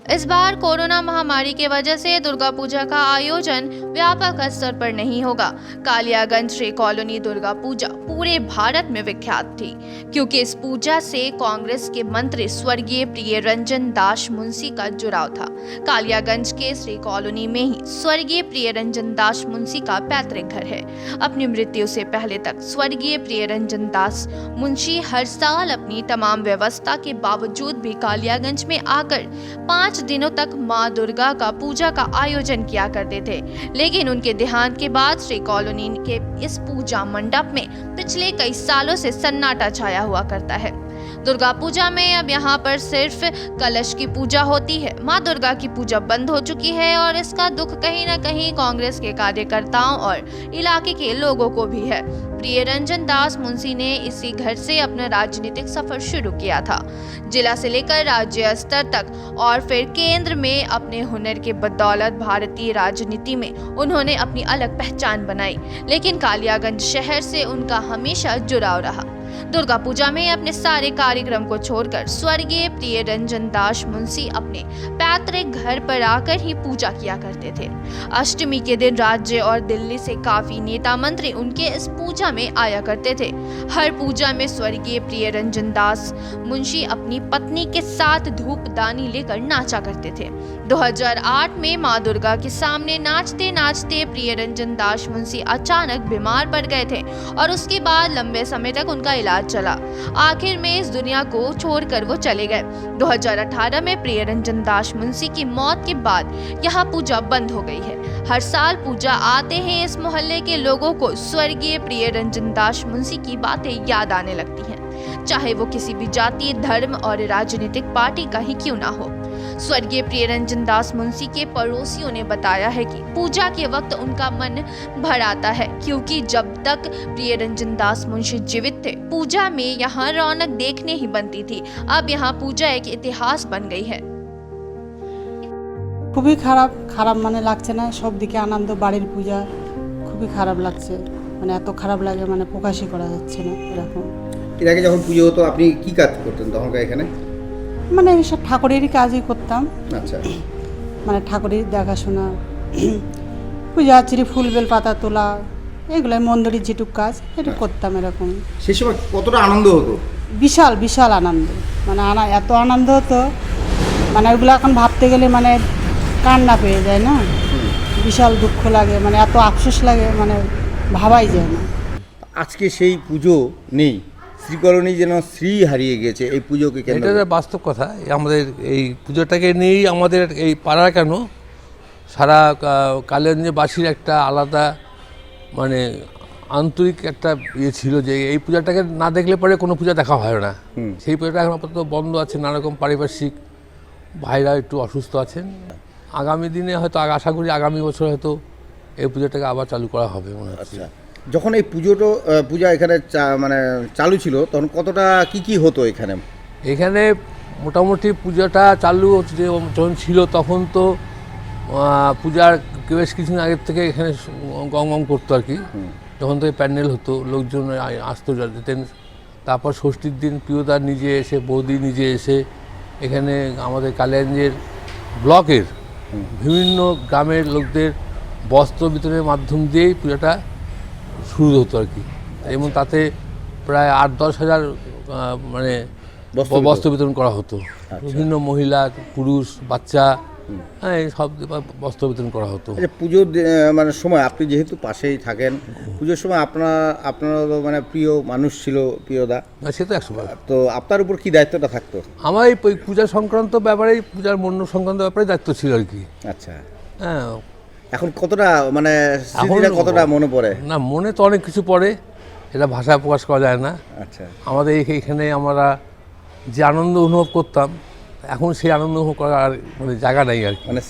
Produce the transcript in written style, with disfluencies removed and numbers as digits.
इस बार कोरोना महामारी की वजह से दुर्गा पूजा का आयोजन व्यापक स्तर पर नहीं होगा। कालियागंज श्री कॉलोनी दुर्गा पूजा पूरे भारत में विख्यात थी, क्योंकि इस पूजा से कांग्रेस के मंत्री स्वर्गीय प्रियरंजन दास मुंशी का जुड़ाव था। कालियागंज के श्री कॉलोनी में ही स्वर्गीय प्रियरंजन दास मुंशी का पैतृक घर है। अपनी मृत्यु से पहले तक स्वर्गीय प्रियरंजन दास मुंशी हर साल अपनी तमाम व्यवस्था के बावजूद भी कालियागंज में आकर 5 दिनों तक मां दुर्गा का पूजा का आयोजन किया करते थे। लेकिन उनके देहांत के बाद श्री कॉलोनी के इस पूजा मंडप में पिछले कई सालों से सन्नाटा छाया हुआ करता है। दुर्गा पूजा में अब यहाँ पर सिर्फ कलश की पूजा होती है। मां दुर्गा की पूजा बंद हो चुकी है और इसका दुख कहीं न कहीं कांग्रेस के कार्यकर्ताओं और इलाके के लोगों को भी है। प्रियरंजन दास मुंशी ने इसी घर से अपना राजनीतिक सफर शुरू किया था। जिला से लेकर राज्य स्तर तक और फिर केंद्र में अपने हुनर के बदौलत भारतीय राजनीति में उन्होंने अपनी अलग पहचान बनाई। लेकिन कालियागंज शहर से उनका हमेशा जुड़ाव रहा। दुर्गा पूजा में अपने सारे कार्यक्रम को छोड़कर स्वर्गीय प्रियरंजन दास मुंशी अपने पैतृक घर पर आकर ही पूजा किया करते थे। अष्टमी के दिन राज्य और दिल्ली से काफी नेता मंत्री उनके इस पूजा में आया करते थे। हर पूजा में स्वर्गीय प्रियरंजन दास मुंशी अपनी पत्नी के साथ धूपदानी लेकर नाचा करते थे। 2008 में मां दुर्गा के सामने नाचते नाचते प्रियरंजन दास मुंशी अचानक बीमार पड़ गए थे और उसके बाद लंबे समय तक उनका इलाज चला। आखिर में इस दुनिया को छोड़कर वो चले गए। 2018 में प्रियरंजन दास मुंशी की मौत के बाद यहाँ पूजा बंद हो गई है। हर साल पूजा आते ही इस मोहल्ले के लोगों को स्वर्गीय प्रियरंजन दास मुंशी की बातें याद आने लगती हैं, चाहे वो किसी भी जाति, धर्म और राजनीतिक पार्टी का ही क्यों ना हो। स्वर्गीय प्रियरंजन दास मुंशी के पड़ोसियों ने बताया है कि पूजा के वक्त उनका मन भर आता है, क्योंकि जब तक प्रियरंजन दास मुंशी जीवित थे पूजा में यहाँ रौनक देखने ही बनती थी। अब यहाँ पूजा एक इतिहास बन गई है। খুবই খারাপ মানে লাগছে না, সব দিকে আনন্দ, বাড়ির পূজা খুবই খারাপ লাগছে, মানে এত খারাপ লাগে মানে প্রকাশই করা যাচ্ছে না এরকম। এর আগে যখন পুজো হতো আপনি কি কাজ করতেন তখনকার এখানে? মানে এইসব ঠাকুরেরই কাজই করতাম। আচ্ছা, মানে ঠাকুরের দেখাশোনা, পূজা আর্চরি, ফুল বেল পাতা তোলা, এগুলাই মন্দিরের যেটুক কাজ এটা করতাম এরকম। সেই সময় কতটা আনন্দ হতো? বিশাল বিশাল আনন্দ, মানে এত আনন্দ হতো, মানে ওগুলো এখন ভাবতে গেলে মানে কান্না পেয়ে যায় না, বিশাল দুঃখ লাগে, মানে এত আফসোস লাগে, মানে ভাবাই যায় না। আজকে সেই পুজো নেই, শ্রীকরণী যেন শ্রী হারিয়ে গেছে এই পুজোকে কেন? এটা বাস্তব কথা। আমাদের এই পুজোটাকে নিয়েই আমাদের এই পাড়ার কেন সারা কালিয়াগঞ্জবাসীর একটা আলাদা মানে আন্তরিক একটা ইয়ে ছিল যে এই পূজাটাকে না দেখলে পরে কোনো পূজা দেখা হয় না। সেই পূজাটা এখন আপাতত বন্ধ আছে, নানারকম পারিপার্শ্বিক, ভাইরা একটু অসুস্থ আছেন। আগামী দিনে হয়তো আশা করি আগামী বছর হয়তো এই পূজাটাকে আবার চালু করা হবে মনে হচ্ছে। যখন এই পূজা এখানে মানে চালু ছিল তখন কতটা কি হতো এখানে? এখানে মোটামুটি পূজাটা চালু যখন ছিল তখন তো পূজার বেশ কিছুদিন আগের থেকে এখানে গম করতো আর কি। যখন থেকে প্যান্ডেল হতো, লোকজন আসতো যেতেন। তারপর ষষ্ঠীর দিন প্রিয়দা নিজে এসে, বৌদি নিজে এসে এখানে আমাদের কালিয়াগঞ্জের ব্লকের বিভিন্ন গ্রামের লোকদের বস্ত্র বিতরণের মাধ্যম দিয়েই পূজাটা শুরু হতো আর কি। এবং তাতে প্রায় 8-10 হাজার মানে বস্ত্র বিতরণ করা হতো। বিভিন্ন মহিলা, পুরুষ, বাচ্চা, হ্যাঁ, এই সব বস্ত্র বিতরণ করা হতো। পুজোর মানে সময় আপনি যেহেতু পাশেই থাকেন, পুজোর সময় আপনার মানে প্রিয় মানুষ ছিল প্রিয়দা, সে তো 100%। তো আপনার উপর কি দায়িত্বটা থাকতো? আমার এই পূজা সংক্রান্ত ব্যাপারে, পূজার মন্য সংক্রান্ত ব্যাপারে দায়িত্ব ছিল আর কি। আচ্ছা, হ্যাঁ। এখন কতটা মানে স্মৃতিটা কতটা মনে পড়ে? না, মনে তো অনেক কিছু পড়ে, এটা ভাষায় প্রকাশ করা যায় না। আচ্ছা, আমাদের এখানে আমরা যে আনন্দ অনুভব করতাম, এখন সেই আনন্দ অনুভব করার মানে জায়গা নেই আর কি। মানে